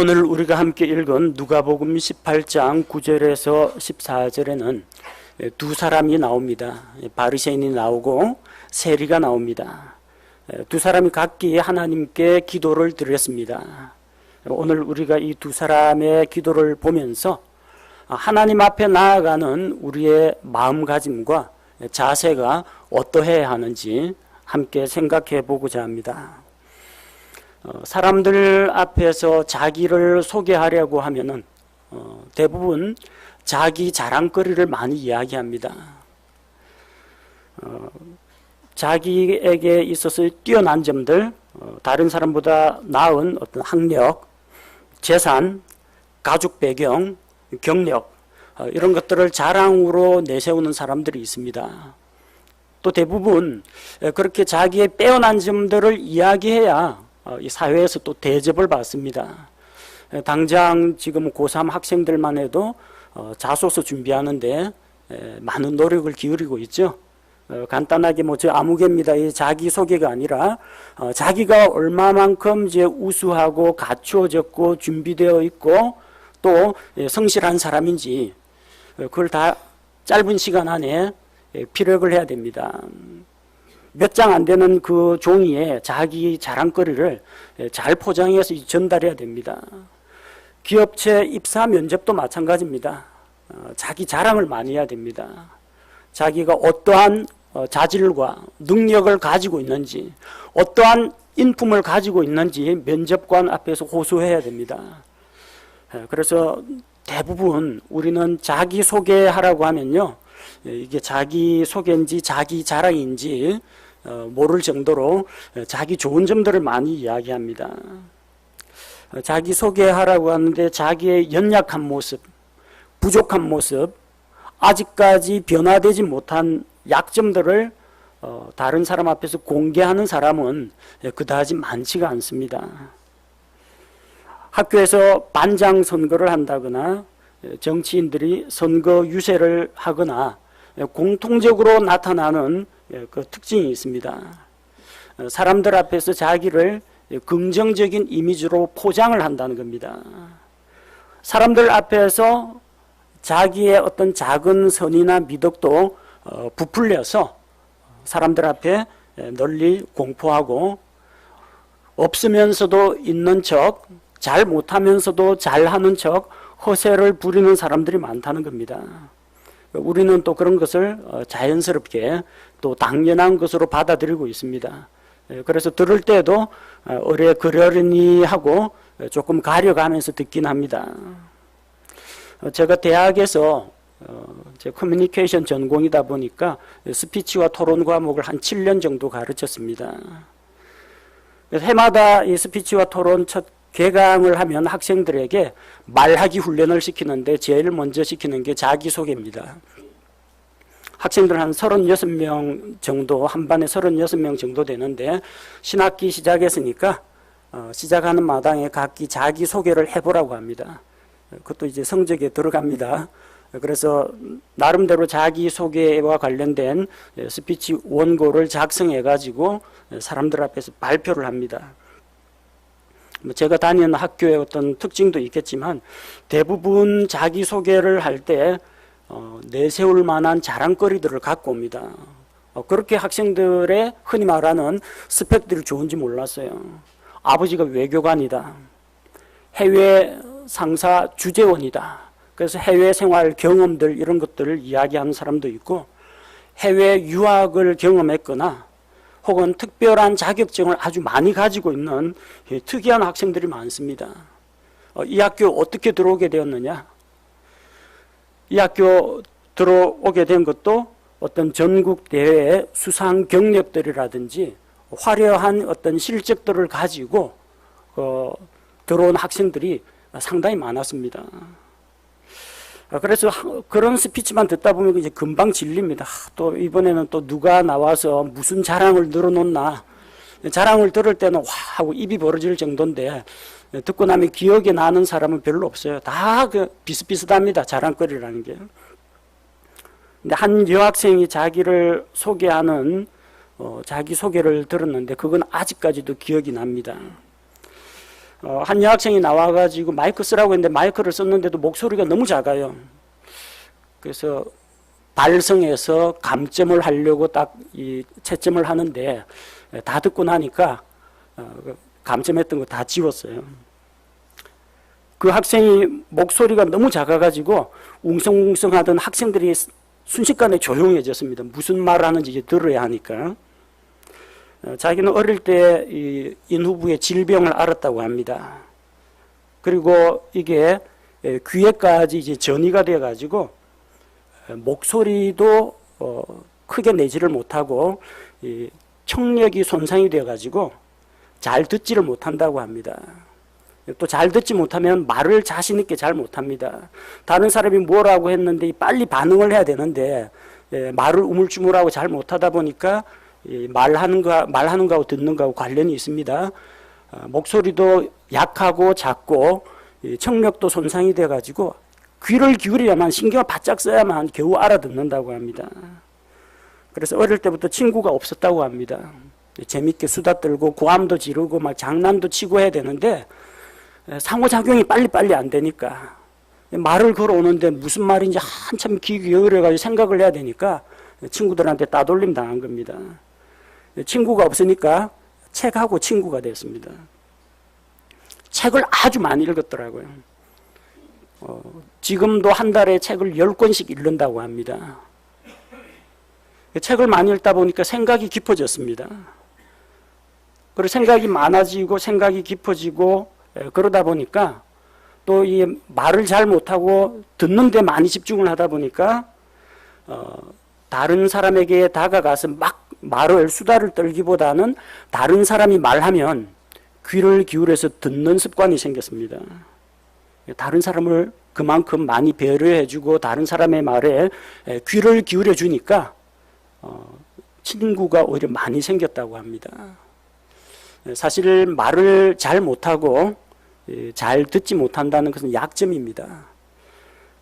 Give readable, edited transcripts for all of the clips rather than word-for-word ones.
오늘 우리가 함께 읽은 누가복음 18장 9절에서 14절에는 두 사람이 나옵니다. 바리새인이 나오고 세리가 나옵니다. 두 사람이 각기 하나님께 기도를 드렸습니다. 오늘 우리가 이 두 사람의 기도를 보면서 하나님 앞에 나아가는 우리의 마음가짐과 자세가 어떠해야 하는지 함께 생각해 보고자 합니다. 사람들 앞에서 자기를 소개하려고 하면은 대부분 자기 자랑거리를 많이 이야기합니다. 자기에게 있어서 뛰어난 점들, 다른 사람보다 나은 어떤 학력, 재산, 가족 배경, 경력, 이런 것들을 자랑으로 내세우는 사람들이 있습니다. 또 대부분 그렇게 자기의 빼어난 점들을 이야기해야 이 사회에서 또 대접을 받습니다. 당장 지금 고3 학생들만 해도 자소서 준비하는데 많은 노력을 기울이고 있죠. 간단하게 저 아무개입니다. 이 자기소개가 아니라 자기가 얼마만큼 이제 우수하고 갖추어졌고 준비되어 있고 또 성실한 사람인지 그걸 다 짧은 시간 안에 피력을 해야 됩니다. 몇 장 안 되는 그 종이에 자기 자랑거리를 잘 포장해서 전달해야 됩니다. 기업체 입사 면접도 마찬가지입니다. 자기 자랑을 많이 해야 됩니다. 자기가 어떠한 자질과 능력을 가지고 있는지, 어떠한 인품을 가지고 있는지 면접관 앞에서 호소해야 됩니다. 그래서 대부분 우리는 자기소개하라고 하면요, 이게 자기소개인지 자기 자랑인지 모를 정도로 자기 좋은 점들을 많이 이야기합니다. 자기소개하라고 하는데 자기의 연약한 모습, 부족한 모습, 아직까지 변화되지 못한 약점들을 다른 사람 앞에서 공개하는 사람은 그다지 많지가 않습니다. 학교에서 반장 선거를 한다거나 정치인들이 선거 유세를 하거나 공통적으로 나타나는 그 특징이 있습니다. 사람들 앞에서 자기를 긍정적인 이미지로 포장을 한다는 겁니다. 사람들 앞에서 자기의 어떤 작은 선이나 미덕도 부풀려서 사람들 앞에 널리 공포하고 없으면서도 있는 척, 잘 못하면서도 잘하는 척 허세를 부리는 사람들이 많다는 겁니다. 우리는 또 그런 것을 자연스럽게 또 당연한 것으로 받아들이고 있습니다. 그래서 들을 때도 그러려니 하고 조금 가려가면서 듣긴 합니다. 제가 대학에서 제 커뮤니케이션 전공이다 보니까 스피치와 토론 과목을 한 7년 정도 가르쳤습니다. 해마다 이 스피치와 토론 첫 개강을 하면 학생들에게 말하기 훈련을 시키는데 제일 먼저 시키는 게 자기소개입니다. 학생들 한 36명 정도, 한 반에 36명 정도 되는데 신학기 시작했으니까 시작하는 마당에 각기 자기소개를 해보라고 합니다. 그것도 이제 성적에 들어갑니다. 그래서 나름대로 자기소개와 관련된 스피치 원고를 작성해 가지고 사람들 앞에서 발표를 합니다. 제가 다니는 학교의 어떤 특징도 있겠지만 대부분 자기소개를 할 때 내세울 만한 자랑거리들을 갖고 옵니다. 그렇게 학생들의 흔히 말하는 스펙들이 좋은지 몰랐어요. 아버지가 외교관이다. 해외 상사 주재원이다. 그래서 해외 생활 경험들 이런 것들을 이야기하는 사람도 있고 해외 유학을 경험했거나 혹은 특별한 자격증을 아주 많이 가지고 있는 특이한 학생들이 많습니다. 이 학교 어떻게 들어오게 되었느냐? 이 학교 들어오게 된 것도 어떤 전국 대회의 수상 경력들이라든지 화려한 어떤 실적들을 가지고 들어온 학생들이 상당히 많았습니다. 그래서 그런 스피치만 듣다 보면 이제 금방 질립니다. 또 이번에는 또 누가 나와서 무슨 자랑을 늘어놓나. 자랑을 들을 때는 와 하고 입이 벌어질 정도인데 듣고 나면 기억에 나는 사람은 별로 없어요. 다 비슷비슷합니다. 자랑거리라는 게. 근데 한 여학생이 자기를 소개하는 자기 소개를 들었는데 그건 아직까지도 기억이 납니다. 한 여학생이 나와가지고 마이크 쓰라고 했는데 마이크를 썼는데도 목소리가 너무 작아요. 그래서 발성해서 감점을 하려고 딱 이 채점을 하는데 다 듣고 나니까 감점했던 거 다 지웠어요. 그 학생이 목소리가 너무 작아가지고 웅성웅성하던 학생들이 순식간에 조용해졌습니다. 무슨 말 하는지 이제 들어야 하니까. 자기는 어릴 때 이 인후부의 질병을 앓았다고 합니다. 그리고 이게 귀에까지 이제 전이가 돼가지고 목소리도 크게 내지를 못하고 이 청력이 손상이 돼가지고 잘 듣지를 못한다고 합니다. 또 잘 듣지 못하면 말을 자신 있게 잘 못합니다. 다른 사람이 뭐라고 했는데 빨리 반응을 해야 되는데 말을 우물쭈물하고 잘 못하다 보니까 말하는 거하고 듣는 거하고 관련이 있습니다. 목소리도 약하고 작고 청력도 손상이 돼가지고 귀를 기울여야만 신경을 바짝 써야만 겨우 알아듣는다고 합니다. 그래서 어릴 때부터 친구가 없었다고 합니다. 재밌게 수다 떨고 고함도 지르고 막 장난도 치고 해야 되는데 상호작용이 빨리빨리 안 되니까 말을 걸어오는데 무슨 말인지 한참 귀 기울여가지고 생각을 해야 되니까 친구들한테 따돌림 당한 겁니다. 친구가 없으니까 책하고 친구가 됐습니다. 책을 아주 많이 읽었더라고요. 지금도 한 달에 책을 10권씩 읽는다고 합니다. 책을 많이 읽다 보니까 생각이 깊어졌습니다. 그리고 생각이 많아지고 생각이 깊어지고 그러다 보니까 또 이 말을 잘 못하고 듣는 데 많이 집중을 하다 보니까 다른 사람에게 다가가서 막 말을 수다를 떨기보다는 다른 사람이 말하면 귀를 기울여서 듣는 습관이 생겼습니다. 다른 사람을 그만큼 많이 배려해주고 다른 사람의 말에 귀를 기울여 주니까 친구가 오히려 많이 생겼다고 합니다. 사실 말을 잘 못하고 잘 듣지 못한다는 것은 약점입니다.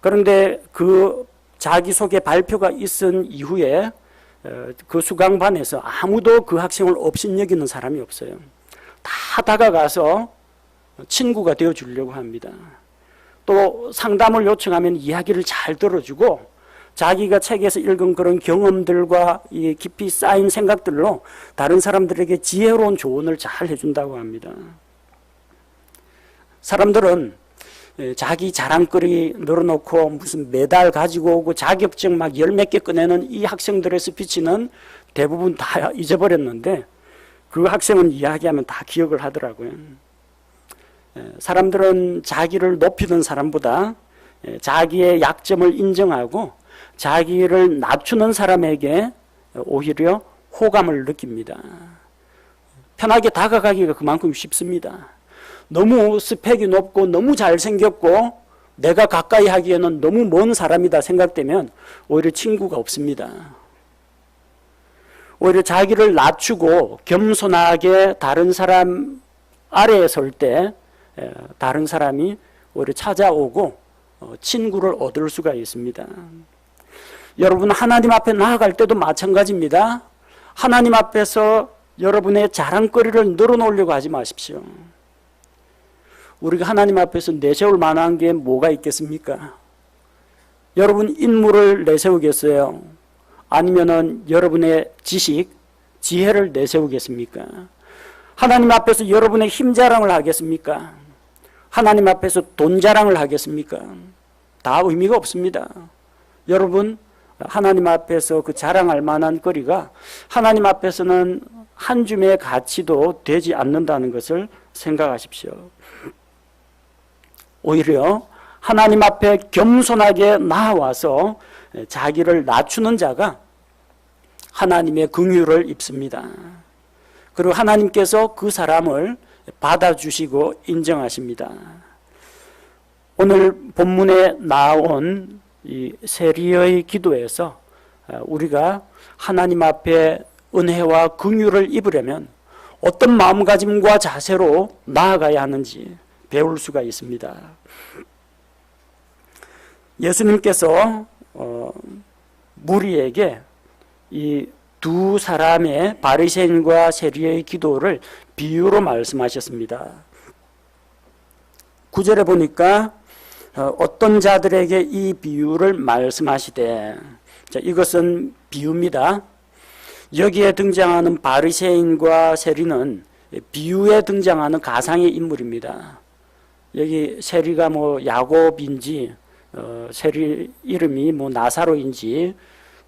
그런데 그 자기소개 발표가 있은 이후에 그 수강반에서 아무도 그 학생을 업신여기는 사람이 없어요. 다 다가가서 친구가 되어주려고 합니다. 또 상담을 요청하면 이야기를 잘 들어주고 자기가 책에서 읽은 그런 경험들과 이 깊이 쌓인 생각들로 다른 사람들에게 지혜로운 조언을 잘 해준다고 합니다. 사람들은 자기 자랑거리 늘어놓고 무슨 메달 가지고 오고 자격증 막 10몇 개 꺼내는 이 학생들의 스피치는 대부분 다 잊어버렸는데 그 학생은 이야기하면 다 기억을 하더라고요. 사람들은 자기를 높이는 사람보다 자기의 약점을 인정하고 자기를 낮추는 사람에게 오히려 호감을 느낍니다. 편하게 다가가기가 그만큼 쉽습니다. 너무 스펙이 높고 너무 잘생겼고 내가 가까이 하기에는 너무 먼 사람이다 생각되면 오히려 친구가 없습니다. 오히려 자기를 낮추고 겸손하게 다른 사람 아래에 설 때 다른 사람이 오히려 찾아오고 친구를 얻을 수가 있습니다. 여러분 하나님 앞에 나아갈 때도 마찬가지입니다. 하나님 앞에서 여러분의 자랑거리를 늘어놓으려고 하지 마십시오. 우리가 하나님 앞에서 내세울 만한 게 뭐가 있겠습니까? 여러분 인물을 내세우겠어요? 아니면은 여러분의 지식, 지혜를 내세우겠습니까? 하나님 앞에서 여러분의 힘 자랑을 하겠습니까? 하나님 앞에서 돈 자랑을 하겠습니까? 다 의미가 없습니다. 여러분 하나님 앞에서 그 자랑할 만한 거리가 하나님 앞에서는 한 줌의 가치도 되지 않는다는 것을 생각하십시오. 오히려 하나님 앞에 겸손하게 나아와서 자기를 낮추는 자가 하나님의 긍휼을 입습니다. 그리고 하나님께서 그 사람을 받아주시고 인정하십니다. 오늘 본문에 나온 이 세리의 기도에서 우리가 하나님 앞에 은혜와 긍휼을 입으려면 어떤 마음가짐과 자세로 나아가야 하는지 배울 수가 있습니다. 예수님께서 무리에게 이 두 사람의 바리새인과 세리의 기도를 비유로 말씀하셨습니다. 9절에 보니까 어떤 자들에게 이 비유를 말씀하시되, 자, 이것은 비유입니다. 여기에 등장하는 바리새인과 세리는 비유에 등장하는 가상의 인물입니다. 여기 세리가 뭐 야곱인지 세리 이름이 뭐 나사로인지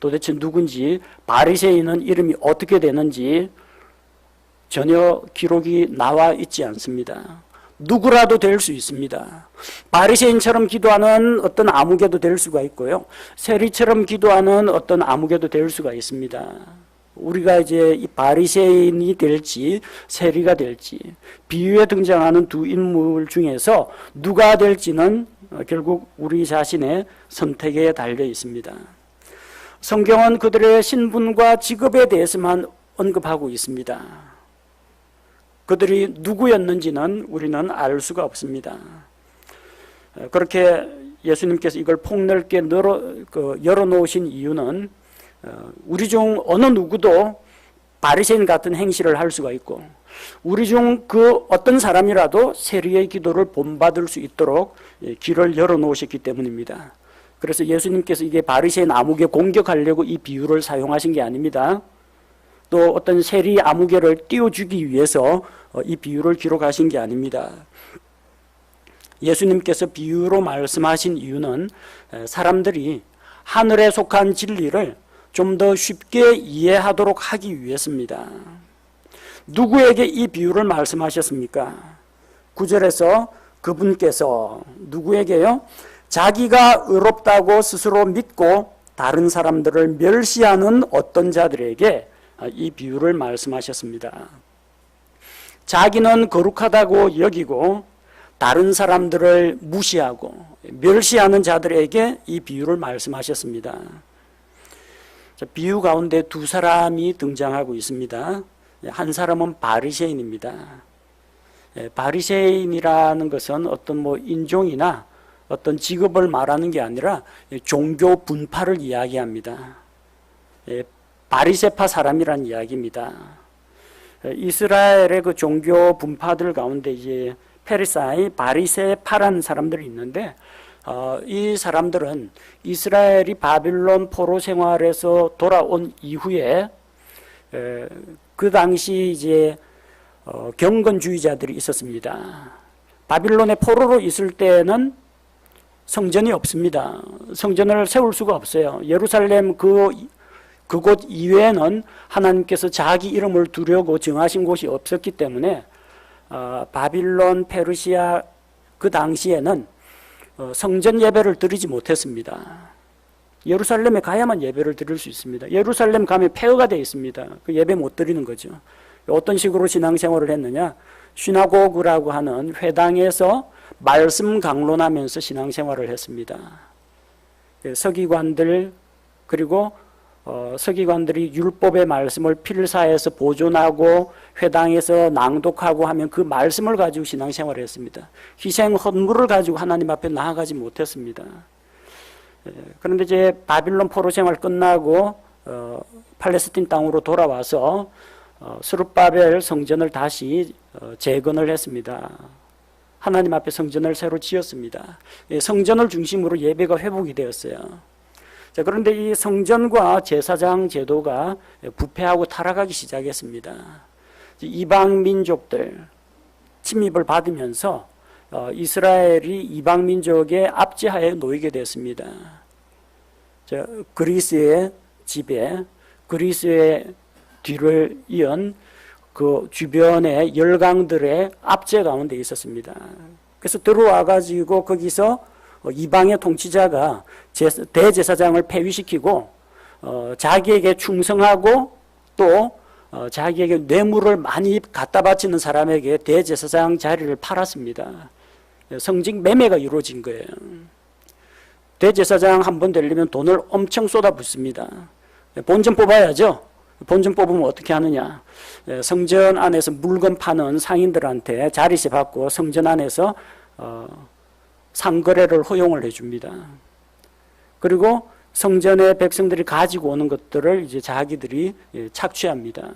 도대체 누군지, 바리새인은 이름이 어떻게 되는지 전혀 기록이 나와 있지 않습니다. 누구라도 될 수 있습니다. 바리새인처럼 기도하는 어떤 아무개도 될 수가 있고요, 세리처럼 기도하는 어떤 아무개도 될 수가 있습니다. 우리가 이제 이 바리새인이 될지 세리가 될지, 비유에 등장하는 두 인물 중에서 누가 될지는 결국 우리 자신의 선택에 달려 있습니다. 성경은 그들의 신분과 직업에 대해서만 언급하고 있습니다. 그들이 누구였는지는 우리는 알 수가 없습니다. 그렇게 예수님께서 이걸 폭넓게 열어놓으신 이유는 우리 중 어느 누구도 바리새인 같은 행실을 할 수가 있고, 우리 중 그 어떤 사람이라도 세리의 기도를 본받을 수 있도록 길을 열어놓으셨기 때문입니다. 그래서 예수님께서 이게 바리새인 아무개 공격하려고 이 비유를 사용하신 게 아닙니다. 또 어떤 세리 아무개를 띄워주기 위해서 이 비유를 기록하신 게 아닙니다. 예수님께서 비유로 말씀하신 이유는 사람들이 하늘에 속한 진리를 좀 더 쉽게 이해하도록 하기 위해서입니다. 누구에게 이 비유를 말씀하셨습니까? 9절에서 그분께서 누구에게요? 자기가 의롭다고 스스로 믿고 다른 사람들을 멸시하는 어떤 자들에게 이 비유를 말씀하셨습니다. 자기는 거룩하다고 여기고 다른 사람들을 무시하고 멸시하는 자들에게 이 비유를 말씀하셨습니다. 비유 가운데 두 사람이 등장하고 있습니다. 한 사람은 바리새인입니다. 바리새인이라는 것은 어떤 인종이나 어떤 직업을 말하는 게 아니라 종교 분파를 이야기합니다. 바리새파 사람이란 이야기입니다. 이스라엘의 그 종교 분파들 가운데 이제 페리사이, 바리새파라는 사람들이 있는데, 이 사람들은 이스라엘이 바빌론 포로 생활에서 돌아온 이후에 그 당시 이제 경건주의자들이 있었습니다. 바빌론의 포로로 있을 때는 성전이 없습니다. 성전을 세울 수가 없어요. 예루살렘 그곳 이외에는 하나님께서 자기 이름을 두려고 정하신 곳이 없었기 때문에 바빌론, 페르시아 그 당시에는 성전 예배를 드리지 못했습니다. 예루살렘에 가야만 예배를 드릴 수 있습니다. 예루살렘 가면 폐허가 되어 있습니다. 그 예배 못 드리는 거죠. 어떤 식으로 신앙생활을 했느냐? 시나고그라고 하는 회당에서 말씀 강론하면서 신앙생활을 했습니다. 서기관들, 그리고 서기관들이 율법의 말씀을 필사해서 보존하고 회당에서 낭독하고 하면 그 말씀을 가지고 신앙생활을 했습니다. 희생 헌물을 가지고 하나님 앞에 나아가지 못했습니다. 그런데 이제 바빌론 포로 생활 끝나고 팔레스틴 땅으로 돌아와서 스룹바벨 성전을 다시 재건을 했습니다. 하나님 앞에 성전을 새로 지었습니다. 성전을 중심으로 예배가 회복이 되었어요. 자, 그런데 이 성전과 제사장 제도가 부패하고 타락하기 시작했습니다. 이방 민족들 침입을 받으면서 이스라엘이 이방 민족의 압제하에 놓이게 됐습니다. 그리스의 지배, 그리스의 뒤를 이은 그 주변의 열강들의 압제 가운데 있었습니다. 그래서 들어와 가지고 거기서 이방의 통치자가 대제사장을 폐위시키고 자기에게 충성하고 또 자기에게 뇌물을 많이 갖다 바치는 사람에게 대제사장 자리를 팔았습니다. 성직 매매가 이루어진 거예요. 대제사장 한 번 되려면 돈을 엄청 쏟아붓습니다. 본전 뽑아야죠. 본전 뽑으면 어떻게 하느냐? 성전 안에서 물건 파는 상인들한테 자리세 받고 성전 안에서 상거래를 허용을 해줍니다. 그리고 성전의 백성들이 가지고 오는 것들을 이제 자기들이 착취합니다.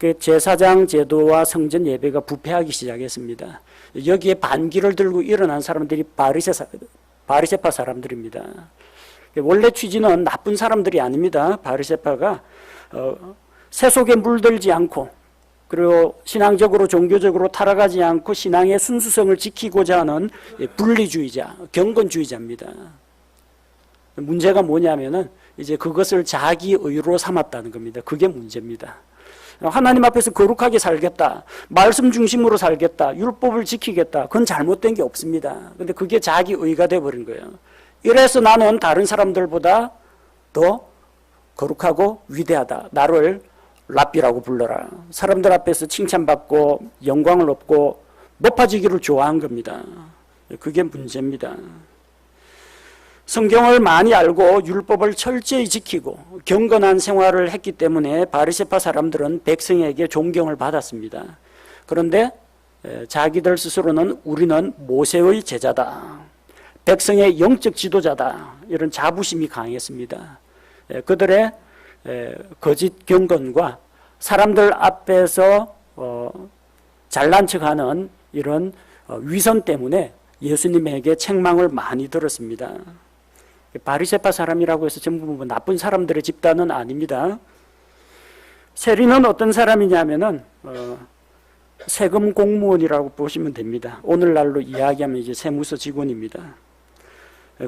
그 제사장 제도와 성전 예배가 부패하기 시작했습니다. 여기에 반기를 들고 일어난 사람들이 바리새파 사람들입니다. 원래 취지는 나쁜 사람들이 아닙니다. 바리새파가 세속에 물들지 않고 그리고 신앙적으로 종교적으로 타락하지 않고 신앙의 순수성을 지키고자 하는 분리주의자, 경건주의자입니다. 문제가 뭐냐면은 이제 그것을 자기 의로 삼았다는 겁니다. 그게 문제입니다. 하나님 앞에서 거룩하게 살겠다. 말씀 중심으로 살겠다. 율법을 지키겠다. 그건 잘못된 게 없습니다. 근데 그게 자기 의가 되어버린 거예요. 이래서 나는 다른 사람들보다 더 거룩하고 위대하다. 나를 랍비라고 불러라. 사람들 앞에서 칭찬받고 영광을 얻고 높아지기를 좋아한 겁니다. 그게 문제입니다. 성경을 많이 알고 율법을 철저히 지키고 경건한 생활을 했기 때문에 바리새파 사람들은 백성에게 존경을 받았습니다. 그런데 자기들 스스로는 우리는 모세의 제자다. 백성의 영적 지도자다. 이런 자부심이 강했습니다. 그들의 거짓 경건과 사람들 앞에서 잘난 척하는 이런 위선 때문에 예수님에게 책망을 많이 들었습니다. 바리새파 사람이라고 해서 전부 나쁜 사람들의 집단은 아닙니다. 세리는 어떤 사람이냐면은 세금 공무원이라고 보시면 됩니다. 오늘날로 이야기하면 이제 세무서 직원입니다.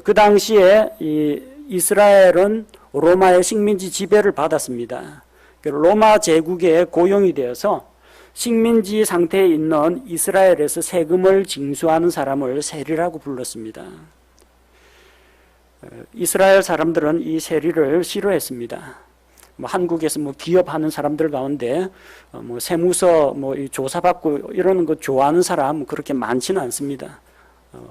그 당시에 이 이스라엘은 로마의 식민지 지배를 받았습니다. 로마 제국에 고용이 되어서 식민지 상태에 있는 이스라엘에서 세금을 징수하는 사람을 세리라고 불렀습니다. 이스라엘 사람들은 이 세리를 싫어했습니다. 한국에서 기업하는 사람들 가운데 세무서 조사받고 이러는 거 좋아하는 사람 그렇게 많지는 않습니다.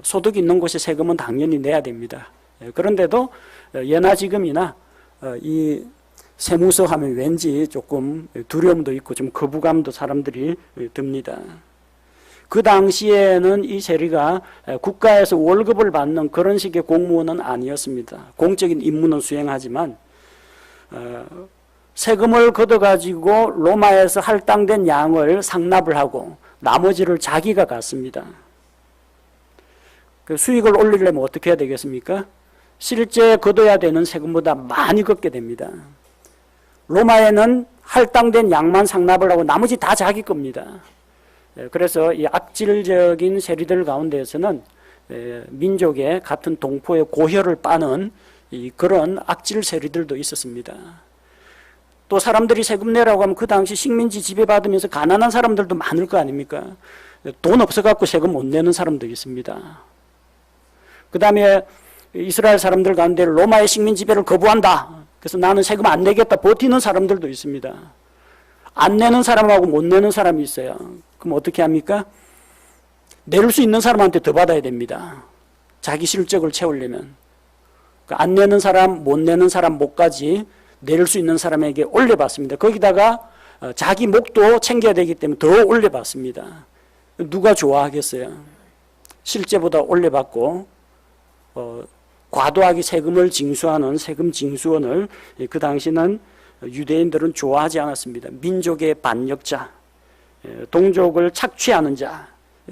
소득 있는 곳에 세금은 당연히 내야 됩니다. 그런데도 예나 지금이나 이 세무서 하면 왠지 조금 두려움도 있고 좀 거부감도 사람들이 듭니다. 그 당시에는 이 세리가 국가에서 월급을 받는 그런 식의 공무원은 아니었습니다. 공적인 임무는 수행하지만 세금을 걷어가지고 로마에서 할당된 양을 상납을 하고 나머지를 자기가 갖습니다. 그 수익을 올리려면 어떻게 해야 되겠습니까? 실제 걷어야 되는 세금보다 많이 걷게 됩니다. 로마에는 할당된 양만 상납을 하고 나머지 다 자기 겁니다. 그래서 이 악질적인 세리들 가운데에서는 민족의 같은 동포의 고혈을 빠는 그런 악질 세리들도 있었습니다. 또 사람들이 세금 내라고 하면 그 당시 식민지 지배받으면서 가난한 사람들도 많을 거 아닙니까? 돈 없어갖고 세금 못 내는 사람도 있습니다. 그 다음에 이스라엘 사람들 가운데 로마의 식민 지배를 거부한다. 그래서 나는 세금 안 내겠다. 버티는 사람들도 있습니다. 안 내는 사람하고 못 내는 사람이 있어요. 그럼 어떻게 합니까? 낼 수 있는 사람한테 더 받아야 됩니다. 자기 실적을 채우려면. 안 내는 사람, 못 내는 사람 목까지 낼 수 있는 사람에게 올려받습니다. 거기다가 자기 목도 챙겨야 되기 때문에 더 올려받습니다. 누가 좋아하겠어요? 실제보다 올려받고 과도하게 세금을 징수하는 세금 징수원을 그 당시는 유대인들은 좋아하지 않았습니다. 민족의 반역자, 동족을 착취하는 자,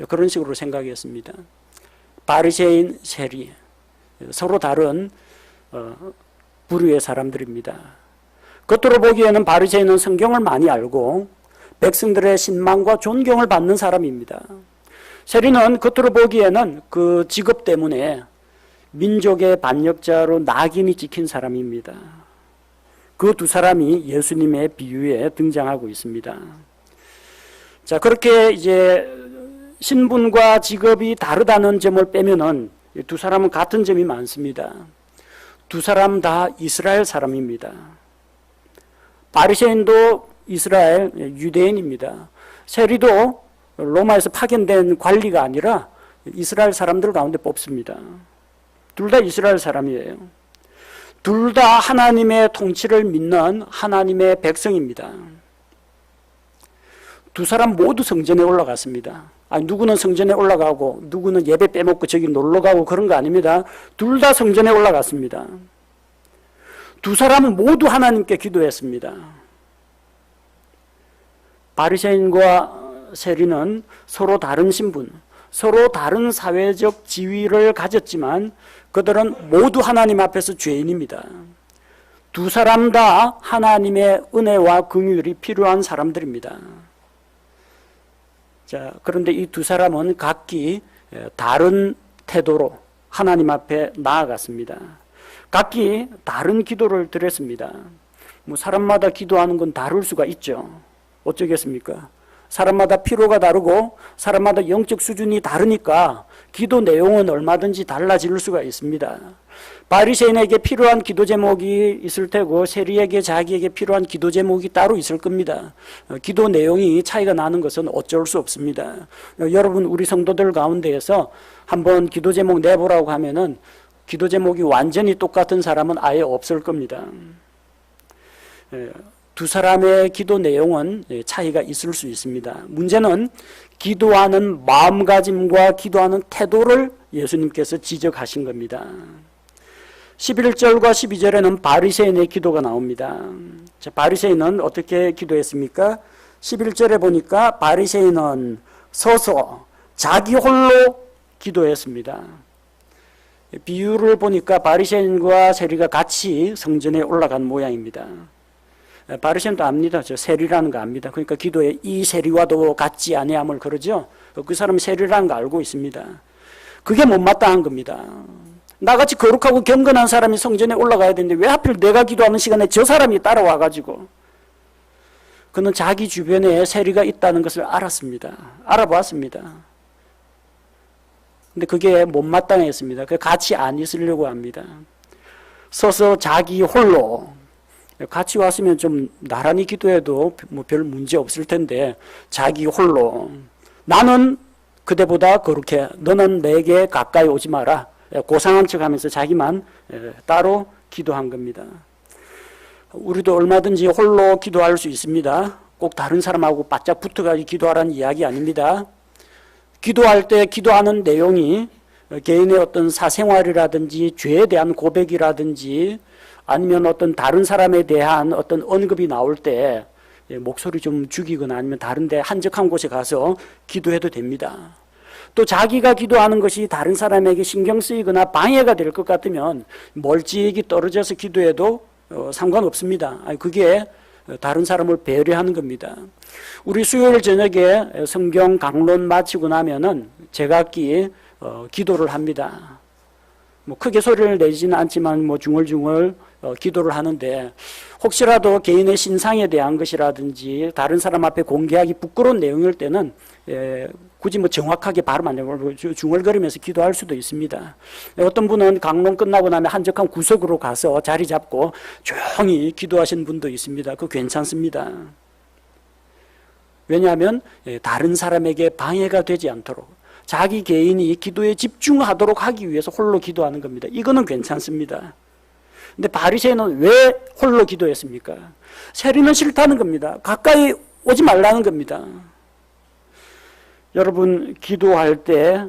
그런 식으로 생각했습니다. 바리새인, 세리, 서로 다른 부류의 사람들입니다. 겉으로 보기에는 바리새인은 성경을 많이 알고 백성들의 신망과 존경을 받는 사람입니다. 세리는 겉으로 보기에는 그 직업 때문에 민족의 반역자로 낙인이 찍힌 사람입니다. 그 두 사람이 예수님의 비유에 등장하고 있습니다. 자, 그렇게 이제 신분과 직업이 다르다는 점을 빼면은 두 사람은 같은 점이 많습니다. 두 사람 다 이스라엘 사람입니다. 바리새인도 이스라엘 유대인입니다. 세리도 로마에서 파견된 관리가 아니라 이스라엘 사람들 가운데 뽑습니다. 둘 다 이스라엘 사람이에요. 둘 다 하나님의 통치를 믿는 하나님의 백성입니다. 두 사람 모두 성전에 올라갔습니다. 아니, 누구는 성전에 올라가고 누구는 예배 빼먹고 저기 놀러가고 그런 거 아닙니다. 둘 다 성전에 올라갔습니다. 두 사람은 모두 하나님께 기도했습니다. 바리새인과 세리는 서로 다른 신분, 서로 다른 사회적 지위를 가졌지만 그들은 모두 하나님 앞에서 죄인입니다. 두 사람 다 하나님의 은혜와 긍휼이 필요한 사람들입니다. 자, 그런데 이 두 사람은 각기 다른 태도로 하나님 앞에 나아갔습니다. 각기 다른 기도를 드렸습니다. 뭐 사람마다 기도하는 건 다를 수가 있죠. 어쩌겠습니까? 사람마다 필요가 다르고 사람마다 영적 수준이 다르니까 기도 내용은 얼마든지 달라질 수가 있습니다. 바리새인에게 필요한 기도 제목이 있을 테고 세리에게 자기에게 필요한 기도 제목이 따로 있을 겁니다. 기도 내용이 차이가 나는 것은 어쩔 수 없습니다. 여러분 우리 성도들 가운데에서 한번 기도 제목 내보라고 하면은 기도 제목이 완전히 똑같은 사람은 아예 없을 겁니다. 두 사람의 기도 내용은 차이가 있을 수 있습니다. 문제는 기도하는 마음가짐과 기도하는 태도를 예수님께서 지적하신 겁니다. 11절과 12절에는 바리새인의 기도가 나옵니다. 자, 바리새인은 어떻게 기도했습니까? 11절에 보니까 바리새인은 서서 자기 홀로 기도했습니다. 비유를 보니까 바리새인과 세리가 같이 성전에 올라간 모양입니다. 바리새인도 압니다. 저 세리라는 거 압니다. 그러니까 기도에 이 세리와도 같지 아니함을 그러죠. 그 사람은 세리라는 거 알고 있습니다. 그게 못마땅한 겁니다. 나같이 거룩하고 경건한 사람이 성전에 올라가야 되는데 왜 하필 내가 기도하는 시간에 저 사람이 따라와가지고. 그는 자기 주변에 세리가 있다는 것을 알았습니다. 알아보았습니다. 근데 그게 못마땅했습니다. 같이 안 있으려고 합니다. 서서 자기 홀로. 같이 왔으면 좀 나란히 기도해도 뭐 별 문제 없을 텐데 자기 홀로. 나는 그대보다 거룩해. 너는 내게 가까이 오지 마라. 고상한 척하면서 자기만 따로 기도한 겁니다. 우리도 얼마든지 홀로 기도할 수 있습니다. 꼭 다른 사람하고 바짝 붙어가지고 기도하라는 이야기 아닙니다. 기도할 때 기도하는 내용이 개인의 어떤 사생활이라든지 죄에 대한 고백이라든지 아니면 어떤 다른 사람에 대한 어떤 언급이 나올 때 목소리 좀 죽이거나 아니면 다른 데 한적한 곳에 가서 기도해도 됩니다. 또 자기가 기도하는 것이 다른 사람에게 신경 쓰이거나 방해가 될 것 같으면 멀찍이 떨어져서 기도해도 상관없습니다. 그게 다른 사람을 배려하는 겁니다. 우리 수요일 저녁에 성경 강론 마치고 나면은 제각기 기도를 합니다. 뭐 크게 소리를 내지는 않지만 뭐 중얼중얼 기도를 하는데 혹시라도 개인의 신상에 대한 것이라든지 다른 사람 앞에 공개하기 부끄러운 내용일 때는 굳이 뭐 정확하게 발음 안 되고 중얼거리면서 기도할 수도 있습니다. 어떤 분은 강론 끝나고 나면 한적한 구석으로 가서 자리 잡고 조용히 기도하시는 분도 있습니다. 그거 괜찮습니다. 왜냐하면 다른 사람에게 방해가 되지 않도록 자기 개인이 기도에 집중하도록 하기 위해서 홀로 기도하는 겁니다. 이거는 괜찮습니다. 근데 바리새인은 왜 홀로 기도했습니까? 세리는 싫다는 겁니다. 가까이 오지 말라는 겁니다. 여러분 기도할 때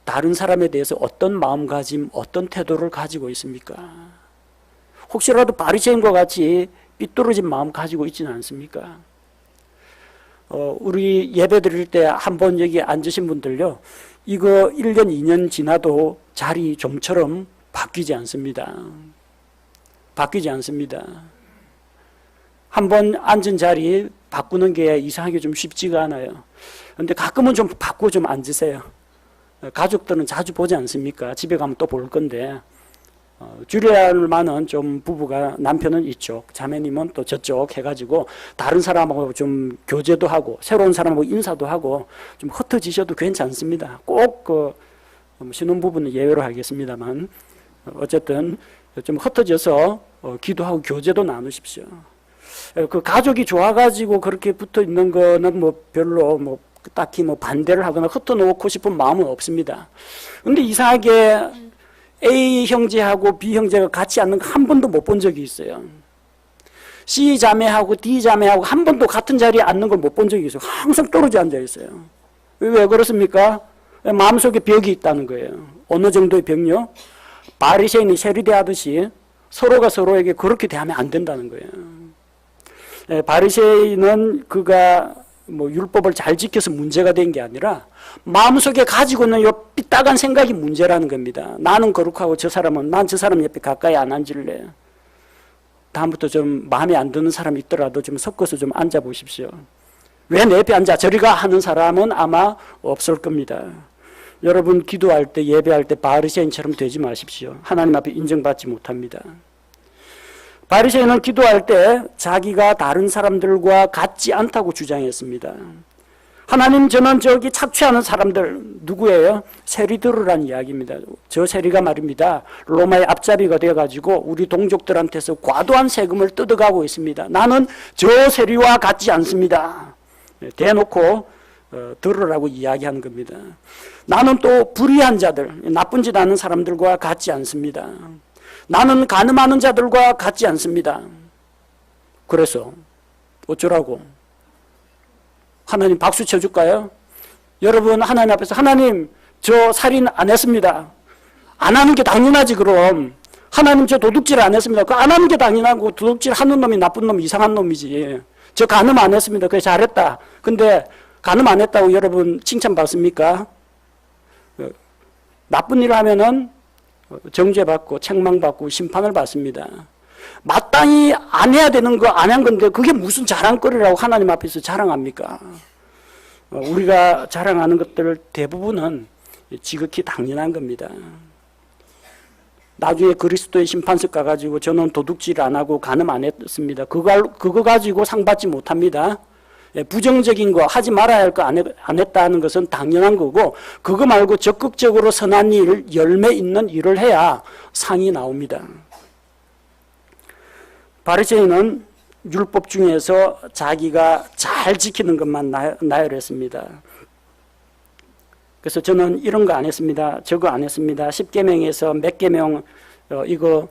다른 사람에 대해서 어떤 마음가짐, 어떤 태도를 가지고 있습니까? 혹시라도 바리새인과 같이 삐뚤어진 마음 가지고 있지는 않습니까? 우리 예배 드릴 때 한 번 여기 앉으신 분들요, 이거 1년, 2년 지나도 자리 좀처럼 바뀌지 않습니다. 바뀌지 않습니다. 한 번 앉은 자리 바꾸는 게 이상하게 좀 쉽지가 않아요. 그런데 가끔은 좀 바꾸고 좀 앉으세요. 가족들은 자주 보지 않습니까? 집에 가면 또 볼 건데. 줄여야 할 만한 좀 부부가 남편은 이쪽, 자매님은 또 저쪽 해가지고 다른 사람하고 좀 교제도 하고 새로운 사람하고 인사도 하고 좀 흩어지셔도 괜찮습니다. 꼭 신혼부부는 예외로 하겠습니다만 어쨌든 좀 흩어져서 기도하고 교제도 나누십시오. 그 가족이 좋아가지고 그렇게 붙어 있는 거는 뭐 별로 뭐 딱히 뭐 반대를 하거나 흩어놓고 싶은 마음은 없습니다. 근데 이상하게 A 형제하고 B 형제가 같이 앉는 거 한 번도 못 본 적이 있어요. C 자매하고 D 자매하고 한 번도 같은 자리에 앉는 걸 못 본 적이 있어요. 항상 떨어져 앉아 있어요. 왜 그렇습니까? 마음속에 벽이 있다는 거예요. 어느 정도의 벽요? 바리새인이 세리대하듯이 서로가 서로에게 그렇게 대하면 안 된다는 거예요. 바리새인은 그가 뭐 율법을 잘 지켜서 문제가 된 게 아니라 마음속에 가지고 있는 요 삐딱한 생각이 문제라는 겁니다. 나는 거룩하고 난 저 사람 옆에 가까이 안 앉을래. 다음부터 좀 마음에 안 드는 사람이 있더라도 좀 섞어서 좀 앉아 보십시오. 왜 내 옆에 앉아? 저리 가 하는 사람은 아마 없을 겁니다. 여러분 기도할 때 예배할 때 바리새인처럼 되지 마십시오. 하나님 앞에 인정받지 못합니다. 바리새인은 기도할 때 자기가 다른 사람들과 같지 않다고 주장했습니다. 하나님, 저는 저기 착취하는 사람들 누구예요? 세리들이란 이야기입니다. 저 세리가 말입니다. 로마의 앞잡이가 되어가지고 우리 동족들한테서 과도한 세금을 뜯어가고 있습니다. 나는 저 세리와 같지 않습니다. 대놓고 들으라고 이야기하는 겁니다. 나는 또 불의한 자들, 나쁜 짓 하는 사람들과 같지 않습니다. 나는 간음하는 자들과 같지 않습니다. 그래서 어쩌라고? 하나님 박수 쳐줄까요? 여러분 하나님 앞에서 하나님 저 살인 안 했습니다. 안 하는 게 당연하지 그럼. 하나님 저 도둑질 안 했습니다. 그 안 하는 게 당연하고 도둑질 하는 놈이 나쁜 놈 이상한 놈이지. 저 간음 안 했습니다. 그래 잘했다. 근데 간음 안 했다고 여러분 칭찬받습니까? 나쁜 일을 하면은 정죄받고 책망받고 심판을 받습니다. 마땅히 안 해야 되는 거 안 한 건데 그게 무슨 자랑거리라고 하나님 앞에서 자랑합니까? 우리가 자랑하는 것들 대부분은 지극히 당연한 겁니다. 나중에 그리스도의 심판석 가가지고 저는 도둑질 안 하고 간음 안 했습니다. 그거 가지고 상 받지 못합니다. 부정적인 거 하지 말아야 할 거 안 했다는 것은 당연한 거고 그거 말고 적극적으로 선한 일, 열매 있는 일을 해야 상이 나옵니다. 바리새인은 율법 중에서 자기가 잘 지키는 것만 나열했습니다. 그래서 저는 이런 거 안 했습니다. 저거 안 했습니다. 10계명에서 몇 계명 이거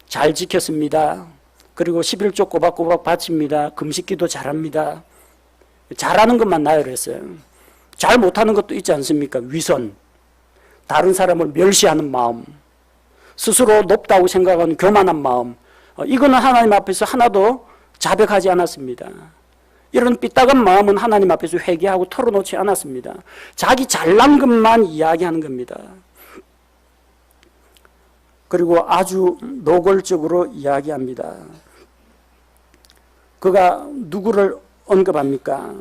잘 지켰습니다. 그리고 11조 꼬박꼬박 바칩니다. 금식기도 잘합니다. 잘하는 것만 나열했어요. 잘 못하는 것도 있지 않습니까? 위선, 다른 사람을 멸시하는 마음, 스스로 높다고 생각하는 교만한 마음, 이거는 하나님 앞에서 하나도 자백하지 않았습니다. 이런 삐딱한 마음은 하나님 앞에서 회개하고 털어놓지 않았습니다. 자기 잘난 것만 이야기하는 겁니다. 그리고 아주 노골적으로 이야기합니다. 그가 누구를 언급합니까?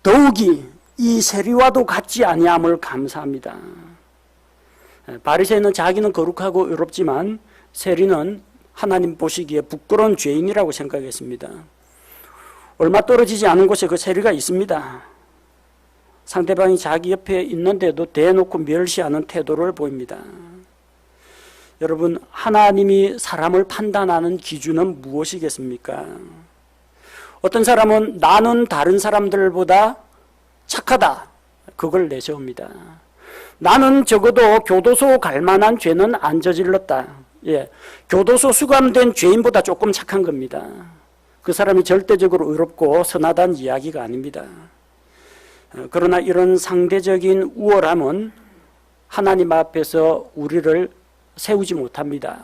더욱이 이 세리와도 같지 아니함을 감사합니다. 바리새인은 자기는 거룩하고 의롭지만 세리는 하나님 보시기에 부끄러운 죄인이라고 생각했습니다. 얼마 떨어지지 않은 곳에 그 세리가 있습니다. 상대방이 자기 옆에 있는데도 대놓고 멸시하는 태도를 보입니다. 여러분, 하나님이 사람을 판단하는 기준은 무엇이겠습니까? 어떤 사람은 나는 다른 사람들보다 착하다. 그걸 내세웁니다. 나는 적어도 교도소 갈 만한 죄는 안 저질렀다. 예, 교도소 수감된 죄인보다 조금 착한 겁니다. 그 사람이 절대적으로 의롭고 선하다는 이야기가 아닙니다. 그러나 이런 상대적인 우월함은 하나님 앞에서 우리를 세우지 못합니다.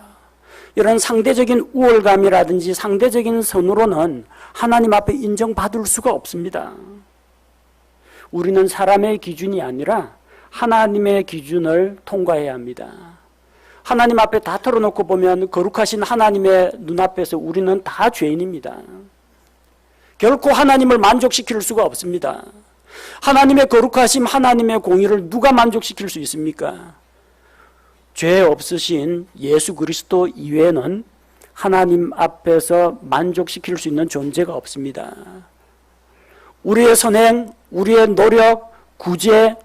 이런 상대적인 우월감이라든지 상대적인 선으로는 하나님 앞에 인정받을 수가 없습니다. 우리는 사람의 기준이 아니라 하나님의 기준을 통과해야 합니다. 하나님 앞에 다 털어놓고 보면 거룩하신 하나님의 눈앞에서 우리는 다 죄인입니다. 결코 하나님을 만족시킬 수가 없습니다. 하나님의 거룩하심, 하나님의 공의를 누가 만족시킬 수 있습니까? 죄 없으신 예수 그리스도 이외에는 하나님 앞에서 만족시킬 수 있는 존재가 없습니다. 우리의 선행, 우리의 노력, 구제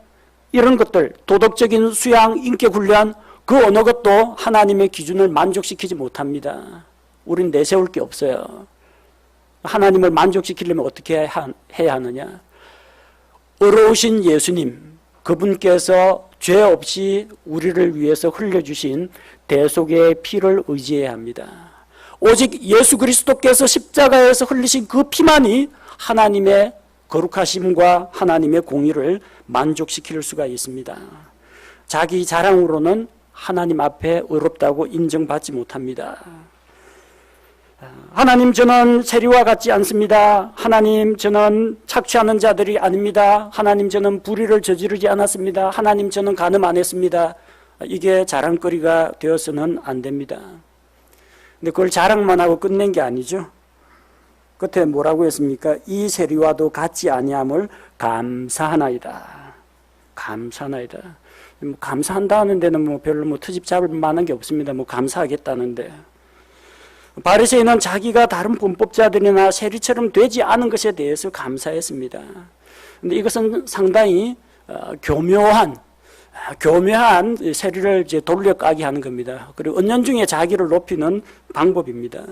이런 것들, 도덕적인 수양, 인격 훈련 그 어느 것도 하나님의 기준을 만족시키지 못합니다. 우린 내세울 게 없어요. 하나님을 만족시키려면 어떻게 해야 하느냐? 의로우신 예수님, 그분께서 죄 없이 우리를 위해서 흘려주신 대속의 피를 의지해야 합니다. 오직 예수 그리스도께서 십자가에서 흘리신 그 피만이 하나님의 거룩하심과 하나님의 공의를 만족시킬 수가 있습니다. 자기 자랑으로는 하나님 앞에 의롭다고 인정받지 못합니다. 하나님, 저는 세리와 같지 않습니다. 하나님, 저는 착취하는 자들이 아닙니다. 하나님, 저는 불의를 저지르지 않았습니다. 하나님, 저는 간음 안 했습니다. 이게 자랑거리가 되어서는 안 됩니다. 근데 그걸 자랑만 하고 끝낸 게 아니죠. 끝에 뭐라고 했습니까? 이 세리와도 같지 아니함을 감사하나이다. 감사하나이다. 뭐 감사한다는 데는 뭐 별로 뭐 트집 잡을 만한 게 없습니다. 뭐 감사하겠다는데. 바리새인은 자기가 다른 범법자들이나 세리처럼 되지 않은 것에 대해서 감사했습니다. 근데 이것은 상당히 교묘한 세리를 이제 돌려까기 하는 겁니다. 그리고 은연중에 자기를 높이는 방법입니다.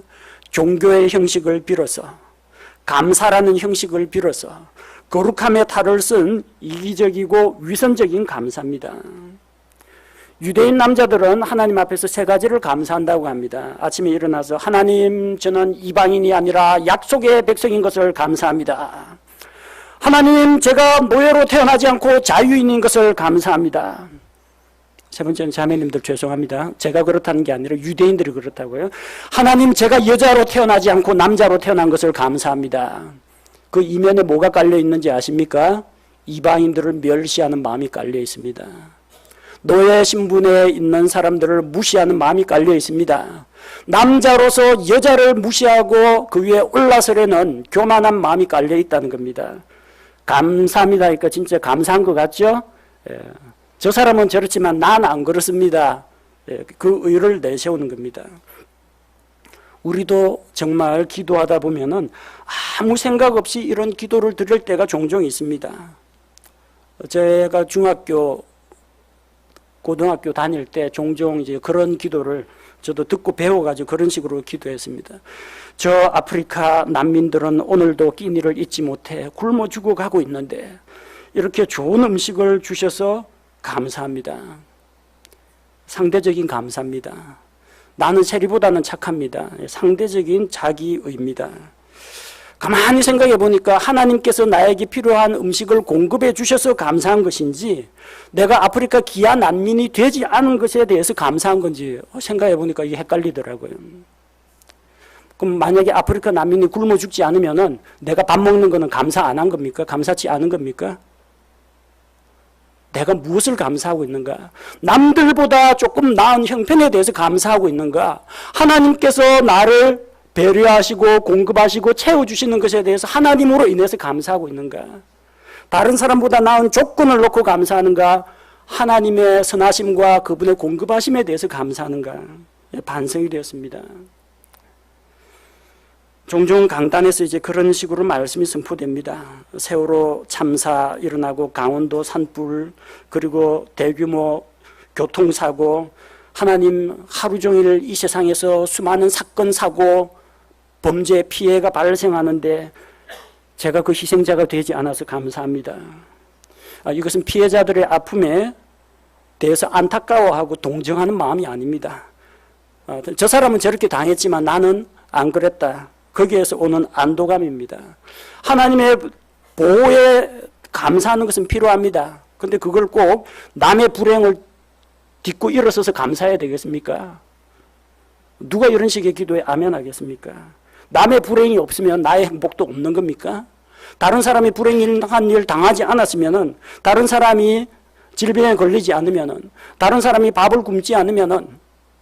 종교의 형식을 빌어서, 감사라는 형식을 빌어서 거룩함의 탈을 쓴 이기적이고 위선적인 감사입니다. 유대인 남자들은 하나님 앞에서 세 가지를 감사한다고 합니다. 아침에 일어나서 하나님, 저는 이방인이 아니라 약속의 백성인 것을 감사합니다. 하나님, 제가 노예로 태어나지 않고 자유인인 것을 감사합니다. 세 번째는 자매님들 죄송합니다. 제가 그렇다는 게 아니라 유대인들이 그렇다고요. 하나님, 제가 여자로 태어나지 않고 남자로 태어난 것을 감사합니다. 그 이면에 뭐가 깔려 있는지 아십니까? 이방인들을 멸시하는 마음이 깔려 있습니다. 노예 신분에 있는 사람들을 무시하는 마음이 깔려 있습니다. 남자로서 여자를 무시하고 그 위에 올라서려는 교만한 마음이 깔려 있다는 겁니다. 감사합니다. 그러니까 진짜 감사한 것 같죠? 예. 저 사람은 저렇지만 난 안 그렇습니다. 예. 그 의를 내세우는 겁니다. 우리도 정말 기도하다 보면은 아무 생각 없이 이런 기도를 드릴 때가 종종 있습니다. 제가 중학교, 고등학교 다닐 때 종종 이제 그런 기도를 저도 듣고 배워가지고 그런 식으로 기도했습니다. 저 아프리카 난민들은 오늘도 끼니를 잊지 못해 굶어 죽어가고 있는데 이렇게 좋은 음식을 주셔서 감사합니다. 상대적인 감사입니다. 나는 세리보다는 착합니다. 상대적인 자기의입니다. 가만히 생각해 보니까 하나님께서 나에게 필요한 음식을 공급해 주셔서 감사한 것인지 내가 아프리카 기아 난민이 되지 않은 것에 대해서 감사한 건지 생각해 보니까 이게 헷갈리더라고요. 그럼 만약에 아프리카 난민이 굶어 죽지 않으면은 내가 밥 먹는 거는 감사 안 한 겁니까? 감사치 않은 겁니까? 내가 무엇을 감사하고 있는가? 남들보다 조금 나은 형편에 대해서 감사하고 있는가? 하나님께서 나를 배려하시고 공급하시고 채워주시는 것에 대해서 하나님으로 인해서 감사하고 있는가? 다른 사람보다 나은 조건을 놓고 감사하는가? 하나님의 선하심과 그분의 공급하심에 대해서 감사하는가? 반성이 되었습니다. 종종 강단에서 이제 그런 식으로 말씀이 선포됩니다. 세월호 참사 일어나고 강원도 산불 그리고 대규모 교통사고 하나님 하루 종일 이 세상에서 수많은 사건 사고 범죄 피해가 발생하는데 제가 그 희생자가 되지 않아서 감사합니다. 이것은 피해자들의 아픔에 대해서 안타까워하고 동정하는 마음이 아닙니다. 저 사람은 저렇게 당했지만 나는 안 그랬다. 거기에서 오는 안도감입니다. 하나님의 보호에 감사하는 것은 필요합니다. 그런데 그걸 꼭 남의 불행을 딛고 일어서서 감사해야 되겠습니까? 누가 이런 식의 기도에 아멘하겠습니까? 남의 불행이 없으면 나의 행복도 없는 겁니까? 다른 사람이 불행한 일 당하지 않았으면은, 다른 사람이 질병에 걸리지 않으면은, 다른 사람이 밥을 굶지 않으면은,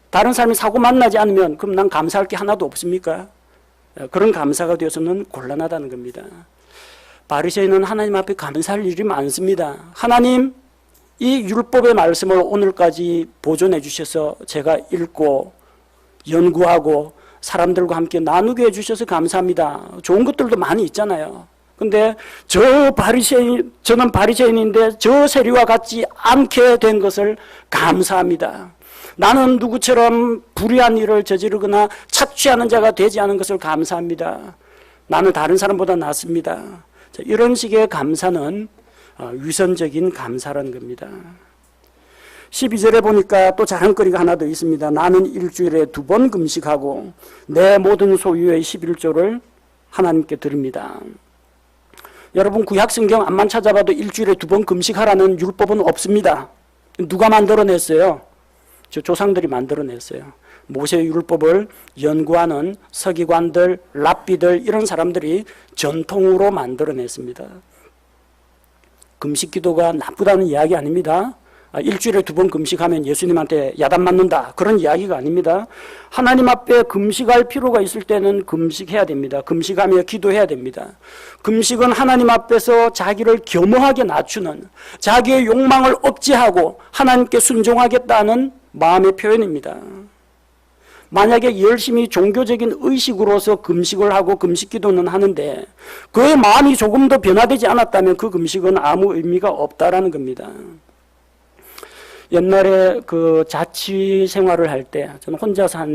다른 사람이 사고 만나지 않으면 그럼 난 감사할 게 하나도 없습니까? 그런 감사가 되어서는 곤란하다는 겁니다. 바리새인은 하나님 앞에 감사할 일이 많습니다. 하나님, 이 율법의 말씀을 오늘까지 보존해 주셔서 제가 읽고 연구하고 사람들과 함께 나누게 해주셔서 감사합니다. 좋은 것들도 많이 있잖아요. 근데 저는 바리새인인데 저 세리와 같지 않게 된 것을 감사합니다. 나는 누구처럼 불의한 일을 저지르거나 착취하는 자가 되지 않은 것을 감사합니다. 나는 다른 사람보다 낫습니다. 이런 식의 감사는 위선적인 감사라는 겁니다. 12절에 보니까 또 자랑거리가 하나 더 있습니다. 나는 일주일에 2번 금식하고 내 모든 소유의 11조를 하나님께 드립니다. 여러분 구약성경 앞만 찾아봐도 일주일에 2번 금식하라는 율법은 없습니다. 누가 만들어냈어요? 조상들이 만들어냈어요. 모세 율법을 연구하는 서기관들, 랍비들 이런 사람들이 전통으로 만들어냈습니다. 금식 기도가 나쁘다는 이야기 아닙니다. 일주일에 2번 금식하면 예수님한테 야단 맞는다 그런 이야기가 아닙니다. 하나님 앞에 금식할 필요가 있을 때는 금식해야 됩니다. 금식하며 기도해야 됩니다. 금식은 하나님 앞에서 자기를 겸허하게 낮추는, 자기의 욕망을 억제하고 하나님께 순종하겠다는 마음의 표현입니다. 만약에 열심히 종교적인 의식으로서 금식을 하고 금식 기도는 하는데 그의 마음이 조금 더 변화되지 않았다면 그 금식은 아무 의미가 없다라는 겁니다. 옛날에 그 자취 생활을 할 때 저는 혼자서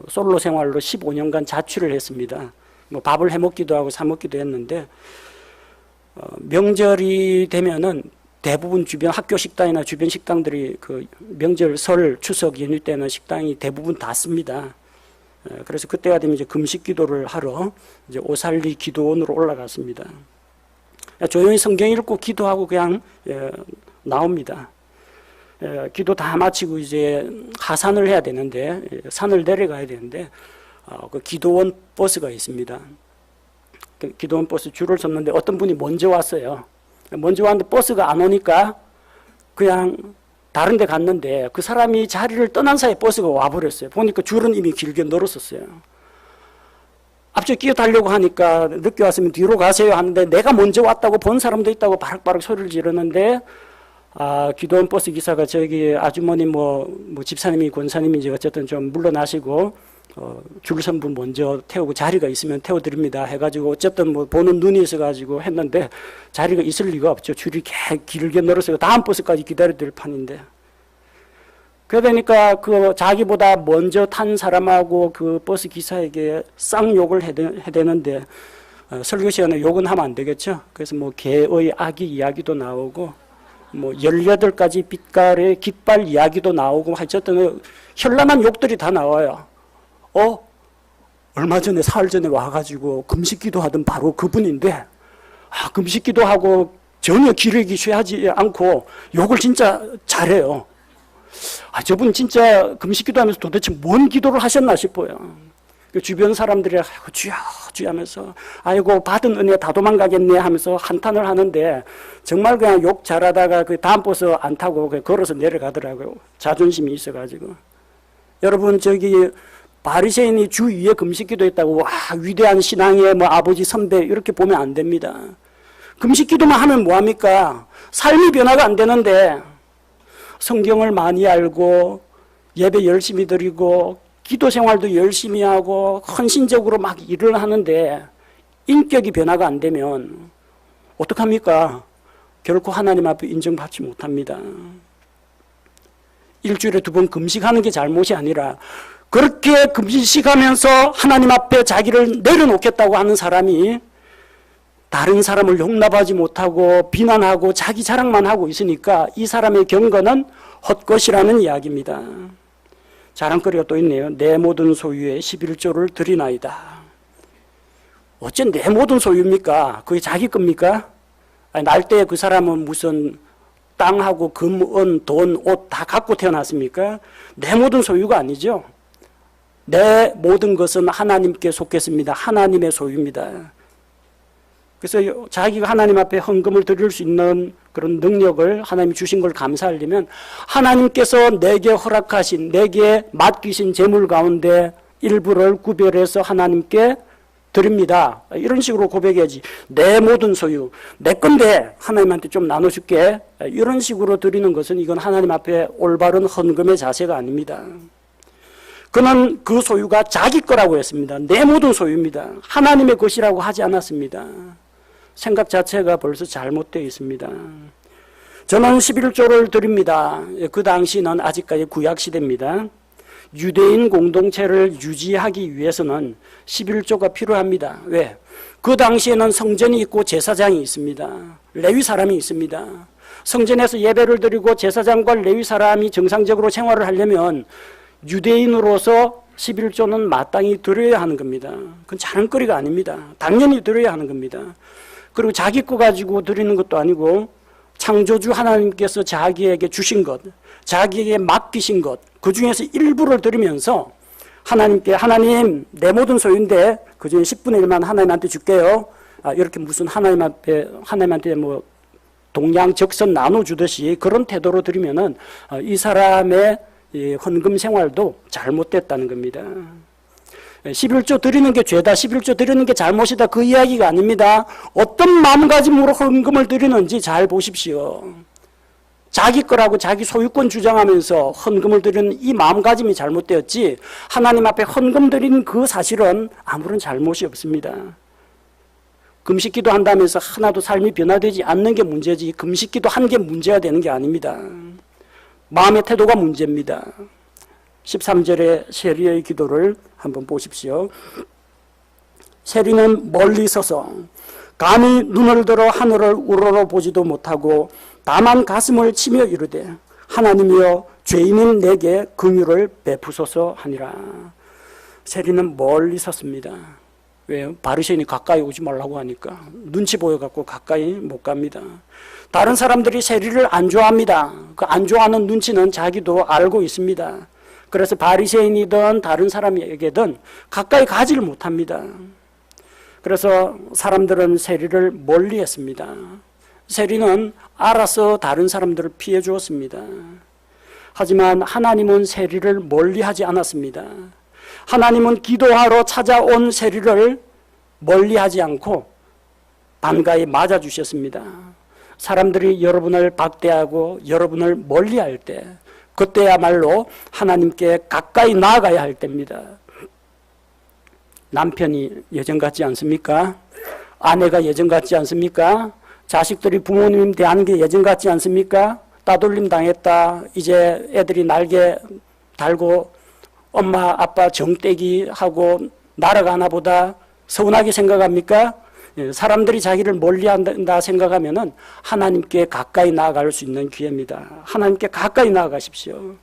솔로 생활로 15년간 자취를 했습니다. 뭐 밥을 해 먹기도 하고 사 먹기도 했는데 명절이 되면은 대부분 주변 학교 식당이나 주변 식당들이 그 명절, 설, 추석 연휴 때는 식당이 대부분 닫습니다. 그래서 그때가 되면 이제 금식 기도를 하러 이제 오살리 기도원으로 올라갔습니다. 조용히 성경 읽고 기도하고 그냥 나옵니다. 기도 다 마치고 이제 하산을 해야 되는데 산을 내려가야 되는데 그 기도원 버스가 있습니다. 그 기도원 버스 줄을 섰는데 어떤 분이 먼저 왔어요. 먼저 왔는데 버스가 안 오니까 그냥 다른 데 갔는데 그 사람이 자리를 떠난 사이에 버스가 와버렸어요. 보니까 줄은 이미 길게 늘었었어요. 앞쪽 끼어달려고 하니까 늦게 왔으면 뒤로 가세요 하는데 내가 먼저 왔다고 본 사람도 있다고 바락바락 소리를 지르는데 기도원 버스 기사가 저기 아주머니 뭐 집사님이 권사님인지 어쨌든 좀 물러나시고 줄 선 분 먼저 태우고 자리가 있으면 태워드립니다 해가지고 어쨌든 뭐 보는 눈이 있어가지고 했는데 자리가 있을 리가 없죠. 줄이 길게 늘어서 다음 버스까지 기다려드릴 판인데 그러니까 그 자기보다 먼저 탄 사람하고 그 버스 기사에게 쌍욕을 해대는데 설교 시간에 욕은 하면 안 되겠죠. 그래서 뭐 개의 아기 이야기도 나오고 뭐 18가지 빛깔의 깃발 이야기도 나오고 어쨌든 현란한 욕들이 다 나와요. 얼마 전에 사흘 전에 와가지고 금식기도 하던 바로 그분인데 금식기도 하고 전혀 기력이 취하지 않고 욕을 진짜 잘해요. 저분 진짜 금식기도 하면서 도대체 뭔 기도를 하셨나 싶어요. 주변 사람들이 주여 주여 하면서 아이고 받은 은혜 다 도망가겠네 하면서 한탄을 하는데 정말 그냥 욕 잘하다가 그 다음 버스 안 타고 그냥 걸어서 내려가더라고요. 자존심이 있어가지고. 여러분 저기 바리새인이 주 2회 금식기도 했다고 와 위대한 신앙의 뭐 아버지 선배 이렇게 보면 안 됩니다. 금식기도만 하면 뭐합니까? 삶이 변화가 안 되는데 성경을 많이 알고 예배 열심히 드리고 기도 생활도 열심히 하고 헌신적으로 막 일을 하는데 인격이 변화가 안 되면 어떡합니까? 결코 하나님 앞에 인정받지 못합니다. 일주일에 2번 금식하는 게 잘못이 아니라 그렇게 금식하면서 하나님 앞에 자기를 내려놓겠다고 하는 사람이 다른 사람을 용납하지 못하고 비난하고 자기 자랑만 하고 있으니까 이 사람의 경건은 헛것이라는 이야기입니다. 자랑거리가 또 있네요. 내 모든 소유의 11조를 드리나이다. 어째 내 모든 소유입니까? 그게 자기 겁니까? 날 때 그 사람은 무슨 땅하고 금, 은, 돈, 옷 다 갖고 태어났습니까? 내 모든 소유가 아니죠. 내 모든 것은 하나님께 속했습니다. 하나님의 소유입니다. 그래서 자기가 하나님 앞에 헌금을 드릴 수 있는 그런 능력을 하나님이 주신 걸 감사하려면 하나님께서 내게 허락하신, 내게 맡기신 재물 가운데 일부를 구별해서 하나님께 드립니다. 이런 식으로 고백해야지. 내 모든 소유, 내 건데 하나님한테 좀 나눠줄게. 이런 식으로 드리는 것은 이건 하나님 앞에 올바른 헌금의 자세가 아닙니다. 그는 그 소유가 자기 거라고 했습니다. 내 모든 소유입니다. 하나님의 것이라고 하지 않았습니다. 생각 자체가 벌써 잘못되어 있습니다. 저는 11조를 드립니다. 그 당시는 아직까지 구약시대입니다. 유대인 공동체를 유지하기 위해서는 11조가 필요합니다. 왜? 그 당시에는 성전이 있고 제사장이 있습니다. 레위 사람이 있습니다. 성전에서 예배를 드리고 제사장과 레위 사람이 정상적으로 생활을 하려면 유대인으로서 11조는 마땅히 드려야 하는 겁니다. 그건 자랑거리가 아닙니다. 당연히 드려야 하는 겁니다. 그리고 자기 거 가지고 드리는 것도 아니고 창조주 하나님께서 자기에게 주신 것, 자기에게 맡기신 것, 그 중에서 일부를 드리면서 하나님께 하나님 내 모든 소유인데 그중에 10분의 1만 하나님한테 줄게요. 이렇게 무슨 하나님한테 뭐 동양적선 나눠주듯이 그런 태도로 드리면은 이 사람의 이 헌금 생활도 잘못됐다는 겁니다. 11조 드리는 게 죄다, 11조 드리는 게 잘못이다, 그 이야기가 아닙니다. 어떤 마음가짐으로 헌금을 드리는지 잘 보십시오. 자기 거라고 자기 소유권 주장하면서 헌금을 드리는 이 마음가짐이 잘못되었지, 하나님 앞에 헌금 드린 그 사실은 아무런 잘못이 없습니다. 금식기도 한다면서 하나도 삶이 변화되지 않는 게 문제지, 금식기도 한 게 문제가 되는 게 아닙니다. 마음의 태도가 문제입니다. 13절의 세리의 기도를 한번 보십시오. 세리는 멀리 서서 감히 눈을 들어 하늘을 우러러 보지도 못하고 다만 가슴을 치며 이르되 하나님이여 죄인인 내게 긍휼을 베푸소서 하니라. 세리는 멀리 섰습니다. 왜요? 바리새인이 가까이 오지 말라고 하니까 눈치 보여갖고 가까이 못 갑니다. 다른 사람들이 세리를 안 좋아합니다. 그 안 좋아하는 눈치는 자기도 알고 있습니다. 그래서 바리새인이든 다른 사람에게든 가까이 가지를 못합니다. 그래서 사람들은 세리를 멀리했습니다. 세리는 알아서 다른 사람들을 피해 주었습니다. 하지만 하나님은 세리를 멀리하지 않았습니다. 하나님은 기도하러 찾아온 세리를 멀리하지 않고 반가이 맞아주셨습니다. 사람들이 여러분을 박대하고 여러분을 멀리할 때, 그때야말로 하나님께 가까이 나아가야 할 때입니다. 남편이 예전 같지 않습니까? 아내가 예전 같지 않습니까? 자식들이 부모님 대하는 게 예전 같지 않습니까? 따돌림 당했다, 이제 애들이 날개 달고 엄마 아빠 정떼기 하고 날아가나 보다 서운하게 생각합니까? 사람들이 자기를 멀리한다 생각하면은 하나님께 가까이 나아갈 수 있는 기회입니다. 하나님께 가까이 나아가십시오.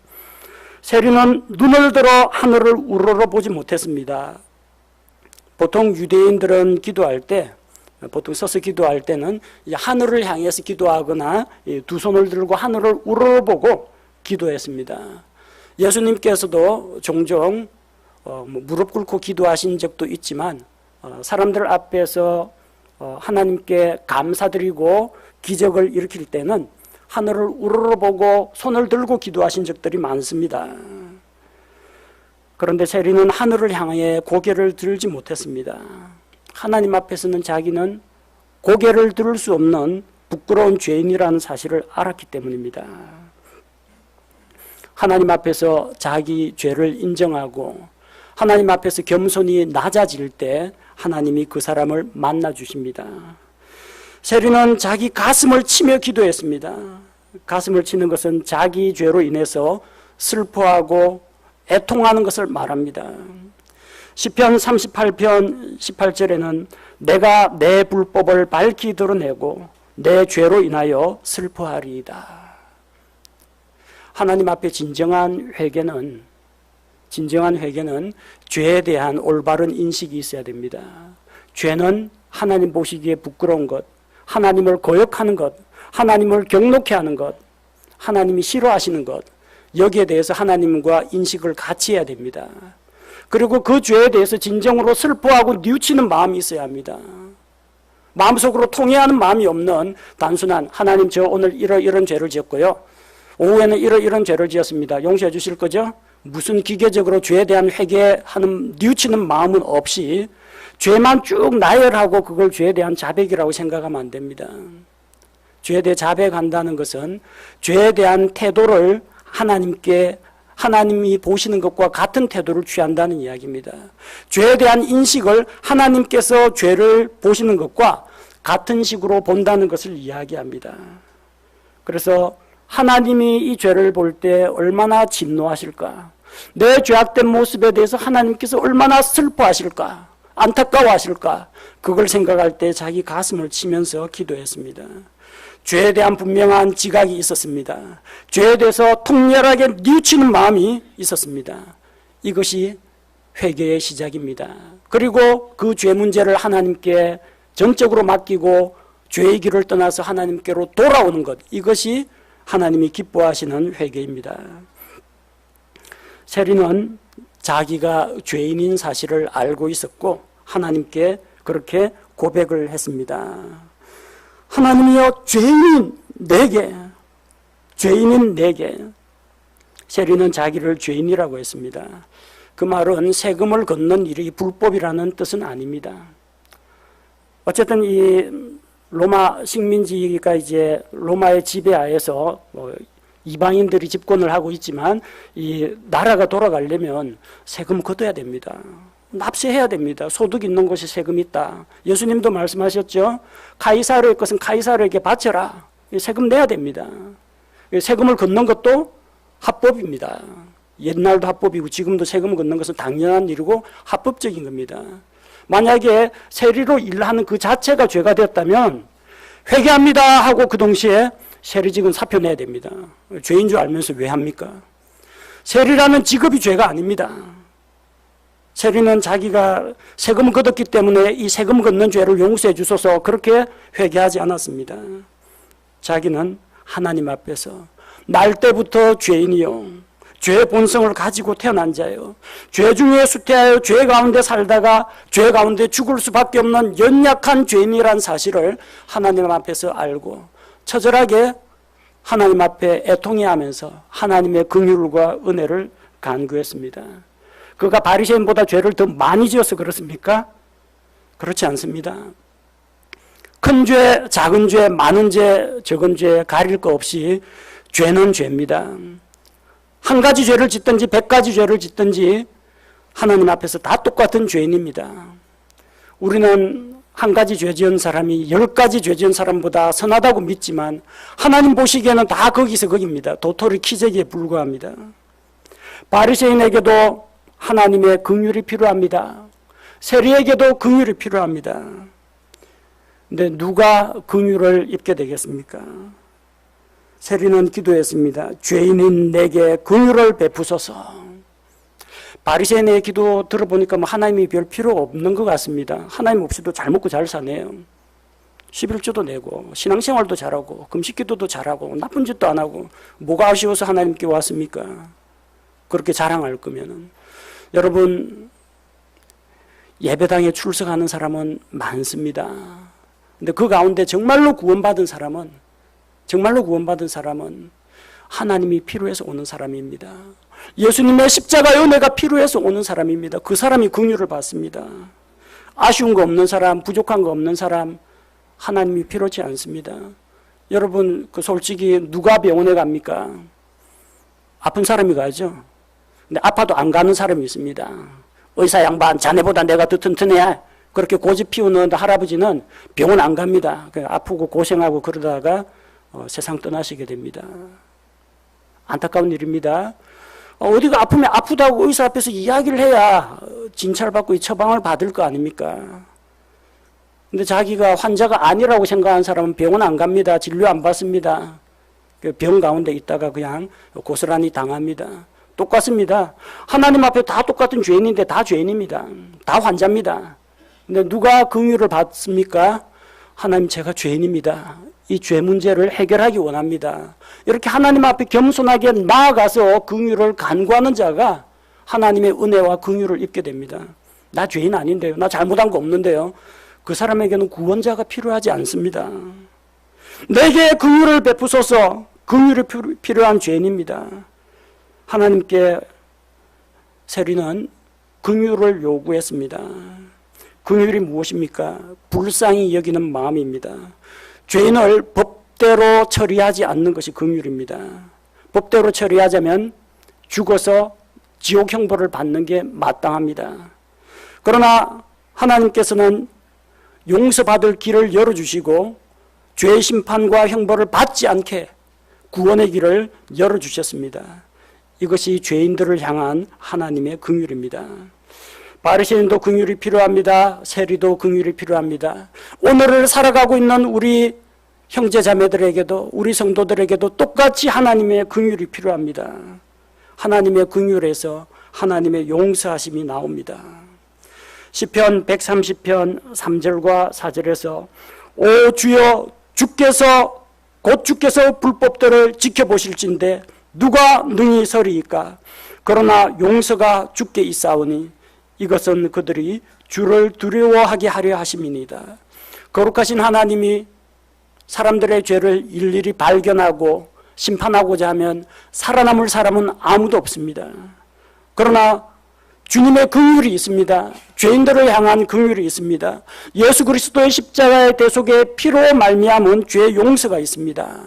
세리는 눈을 들어 하늘을 우러러 보지 못했습니다. 보통 유대인들은 기도할 때, 보통 서서 기도할 때는 하늘을 향해서 기도하거나 두 손을 들고 하늘을 우러러보고 기도했습니다. 예수님께서도 종종 무릎 꿇고 기도하신 적도 있지만 사람들 앞에서 하나님께 감사드리고 기적을 일으킬 때는 하늘을 우러러보고 손을 들고 기도하신 적들이 많습니다. 그런데 세리는 하늘을 향해 고개를 들지 못했습니다. 하나님 앞에서는 자기는 고개를 들을 수 없는 부끄러운 죄인이라는 사실을 알았기 때문입니다. 하나님 앞에서 자기 죄를 인정하고 하나님 앞에서 겸손히 낮아질 때 하나님이 그 사람을 만나 주십니다. 세리는 자기 가슴을 치며 기도했습니다. 가슴을 치는 것은 자기 죄로 인해서 슬퍼하고 애통하는 것을 말합니다. 시편 38편 18절에는 내가 내 불법을 밝히 드러내고 내 죄로 인하여 슬퍼하리이다. 하나님 앞에 진정한 회개는 죄에 대한 올바른 인식이 있어야 됩니다. 죄는 하나님 보시기에 부끄러운 것, 하나님을 거역하는 것, 하나님을 경록해 하는 것, 하나님이 싫어하시는 것, 여기에 대해서 하나님과 인식을 같이 해야 됩니다. 그리고 그 죄에 대해서 진정으로 슬퍼하고 뉘우치는 마음이 있어야 합니다. 마음속으로 통회하는 마음이 없는 단순한 하나님 저 오늘 이런 죄를 지었고요. 오후에는 이런 죄를 지었습니다. 용서해 주실 거죠? 무슨 기계적으로 죄에 대한 회개하는 뉘우치는 마음은 없이 죄만 쭉 나열하고 그걸 죄에 대한 자백이라고 생각하면 안 됩니다. 죄에 대해 자백한다는 것은 죄에 대한 태도를 하나님이 보시는 것과 같은 태도를 취한다는 이야기입니다. 죄에 대한 인식을 하나님께서 죄를 보시는 것과 같은 식으로 본다는 것을 이야기합니다. 그래서 하나님이 이 죄를 볼 때 얼마나 진노하실까? 내 죄악된 모습에 대해서 하나님께서 얼마나 슬퍼하실까? 안타까워하실까? 그걸 생각할 때 자기 가슴을 치면서 기도했습니다. 죄에 대한 분명한 지각이 있었습니다. 죄에 대해서 통렬하게 뉘우치는 마음이 있었습니다. 이것이 회개의 시작입니다. 그리고 그 죄 문제를 하나님께 전적으로 맡기고 죄의 길을 떠나서 하나님께로 돌아오는 것, 이것이 하나님이 기뻐하시는 회개입니다. 세리는 자기가 죄인인 사실을 알고 있었고 하나님께 그렇게 고백을 했습니다. 하나님이여, 죄인인 내게. 세리는 자기를 죄인이라고 했습니다. 그 말은 세금을 걷는 일이 불법이라는 뜻은 아닙니다. 어쨌든 이 로마 식민지가 이제 로마의 지배하에서 이방인들이 집권을 하고 있지만 이 나라가 돌아가려면 세금 걷어야 됩니다. 납세해야 됩니다. 소득 있는 곳에 세금이 있다. 예수님도 말씀하셨죠. 카이사르의 것은 카이사르에게 바쳐라. 세금 내야 됩니다. 세금을 걷는 것도 합법입니다. 옛날도 합법이고 지금도 세금을 걷는 것은 당연한 일이고 합법적인 겁니다. 만약에 세리로 일하는 그 자체가 죄가 되었다면 회개합니다 하고 그 동시에 세리직은 사표 내야 됩니다. 죄인 줄 알면서 왜 합니까? 세리라는 직업이 죄가 아닙니다. 세리는 자기가 세금을 걷었기 때문에 이 세금 걷는 죄를 용서해 주소서 그렇게 회개하지 않았습니다. 자기는 하나님 앞에서 날 때부터 죄인이요, 죄의 본성을 가지고 태어난 자예요, 죄 중에 수태하여 죄 가운데 살다가 죄 가운데 죽을 수밖에 없는 연약한 죄인이란 사실을 하나님 앞에서 알고 처절하게 하나님 앞에 애통해하면서 하나님의 긍휼과 은혜를 간구했습니다. 그가 바리새인보다 죄를 더 많이 지어서 그렇습니까? 그렇지 않습니다. 큰 죄, 작은 죄, 많은 죄, 적은 죄 가릴 거 없이 죄는 죄입니다. 한 가지 죄를 짓든지 100가지 죄를 짓든지 하나님 앞에서 다 똑같은 죄인입니다. 우리는 한 가지 죄 지은 사람이 10가지 죄 지은 사람보다 선하다고 믿지만 하나님 보시기에는 다 거기서 거기입니다. 도토리 키재기에 불과합니다. 바리새인에게도 하나님의 긍휼이 필요합니다. 세리에게도 긍휼이 필요합니다. 근데 누가 긍휼을 입게 되겠습니까? 세리는 기도했습니다. 죄인인 내게 긍휼을 베푸소서. 바리새인의 기도 들어보니까 하나님이 별 필요가 없는 것 같습니다. 하나님 없이도 잘 먹고 잘 사네요. 11조도 내고 신앙생활도 잘하고 금식기도도 잘하고 나쁜 짓도 안 하고 뭐가 아쉬워서 하나님께 왔습니까? 그렇게 자랑할 거면은. 여러분, 예배당에 출석하는 사람은 많습니다. 근데 그 가운데 정말로 구원받은 사람은 하나님이 필요해서 오는 사람입니다. 예수님의 십자가의 은혜가 필요해서 오는 사람입니다. 그 사람이 긍휼을 받습니다. 아쉬운 거 없는 사람, 부족한 거 없는 사람, 하나님이 필요치 않습니다. 여러분, 솔직히 누가 병원에 갑니까? 아픈 사람이 가죠. 근데 아파도 안 가는 사람이 있습니다. 의사 양반, 자네보다 내가 더 튼튼해. 그렇게 고집 피우는 할아버지는 병원 안 갑니다. 아프고 고생하고 그러다가 세상 떠나시게 됩니다. 안타까운 일입니다. 어디가 아프면 아프다고 의사 앞에서 이야기를 해야 진찰받고 처방을 받을 거 아닙니까? 근데 자기가 환자가 아니라고 생각하는 사람은 병원 안 갑니다. 진료 안 받습니다. 병 가운데 있다가 그냥 고스란히 당합니다. 똑같습니다. 하나님 앞에 다 똑같은 죄인인데 다 죄인입니다. 다 환자입니다. 근데 누가 긍휼을 받습니까? 하나님, 제가 죄인입니다. 이 죄 문제를 해결하기 원합니다. 이렇게 하나님 앞에 겸손하게 나아가서 긍휼을 간구하는 자가 하나님의 은혜와 긍휼을 입게 됩니다. 나 죄인 아닌데요. 나 잘못한 거 없는데요. 그 사람에게는 구원자가 필요하지 않습니다. 내게 긍휼을 베푸소서. 긍휼이 필요한 죄인입니다. 하나님께 세리는 긍휼을 요구했습니다. 긍휼이 무엇입니까? 불쌍히 여기는 마음입니다. 죄인을 법대로 처리하지 않는 것이 긍휼입니다. 법대로 처리하자면 죽어서 지옥 형벌을 받는 게 마땅합니다. 그러나 하나님께서는 용서받을 길을 열어주시고 죄의 심판과 형벌을 받지 않게 구원의 길을 열어주셨습니다. 이것이 죄인들을 향한 하나님의 긍휼입니다. 바리새인도 긍휼이 필요합니다. 세리도 긍휼이 필요합니다. 오늘을 살아가고 있는 우리 형제 자매들에게도, 우리 성도들에게도 똑같이 하나님의 긍휼이 필요합니다. 하나님의 긍휼에서 하나님의 용서하심이 나옵니다. 시편 130편 3절과 4절에서 오 주여, 곧 주께서 불법들을 지켜보실진데 누가 능히 서리이까? 그러나 용서가 주께 있사오니 이것은 그들이 주를 두려워하게 하려 하심이니이다. 거룩하신 하나님이 사람들의 죄를 일일이 발견하고 심판하고자 하면 살아남을 사람은 아무도 없습니다. 그러나 주님의 긍휼이 있습니다. 죄인들을 향한 긍휼이 있습니다. 예수 그리스도의 십자가의 대속의 피로 말미암은 죄 용서가 있습니다.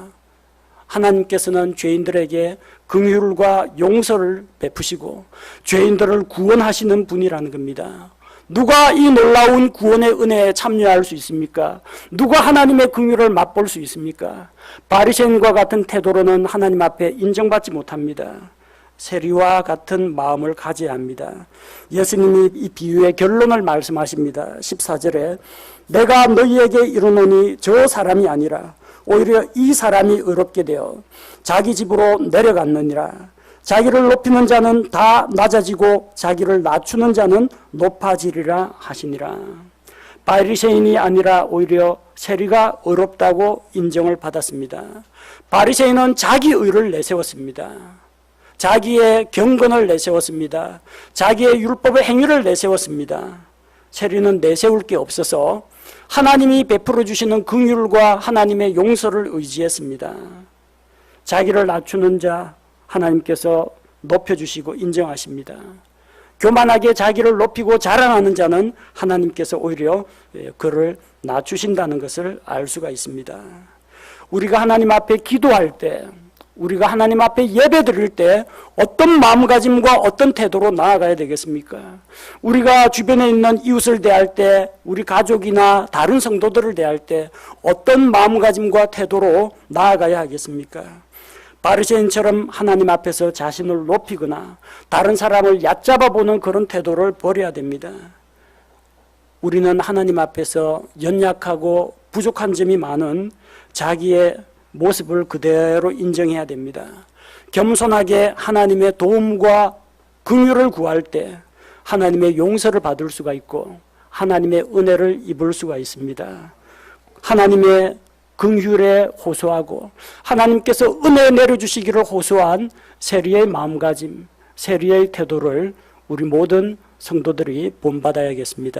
하나님께서는 죄인들에게 긍휼과 용서를 베푸시고 죄인들을 구원하시는 분이라는 겁니다. 누가 이 놀라운 구원의 은혜에 참여할 수 있습니까? 누가 하나님의 긍휼을 맛볼 수 있습니까? 바리새인과 같은 태도로는 하나님 앞에 인정받지 못합니다. 세리와 같은 마음을 가져야 합니다. 예수님이 이 비유의 결론을 말씀하십니다. 14절에 내가 너희에게 이르노니 저 사람이 아니라 오히려 이 사람이 의롭게 되어 자기 집으로 내려갔느니라. 자기를 높이는 자는 다 낮아지고 자기를 낮추는 자는 높아지리라 하시니라. 바리새인이 아니라 오히려 세리가 의롭다고 인정을 받았습니다. 바리새인은 자기 의를 내세웠습니다. 자기의 경건을 내세웠습니다. 자기의 율법의 행위를 내세웠습니다. 세리는 내세울 게 없어서 하나님이 베풀어 주시는 긍휼과 하나님의 용서를 의지했습니다. 자기를 낮추는 자 하나님께서 높여주시고 인정하십니다. 교만하게 자기를 높이고 자랑하는 자는 하나님께서 오히려 그를 낮추신다는 것을 알 수가 있습니다. 우리가 하나님 앞에 기도할 때, 우리가 하나님 앞에 예배 드릴 때 어떤 마음가짐과 어떤 태도로 나아가야 되겠습니까? 우리가 주변에 있는 이웃을 대할 때, 우리 가족이나 다른 성도들을 대할 때 어떤 마음가짐과 태도로 나아가야 하겠습니까? 바리새인처럼 하나님 앞에서 자신을 높이거나 다른 사람을 얕잡아 보는 그런 태도를 버려야 됩니다. 우리는 하나님 앞에서 연약하고 부족한 점이 많은 자기의 모습을 그대로 인정해야 됩니다. 겸손하게 하나님의 도움과 긍휼을 구할 때 하나님의 용서를 받을 수가 있고 하나님의 은혜를 입을 수가 있습니다. 하나님의 긍휼에 호소하고 하나님께서 은혜 내려주시기를 호소한 세리의 마음가짐, 세리의 태도를 우리 모든 성도들이 본받아야겠습니다.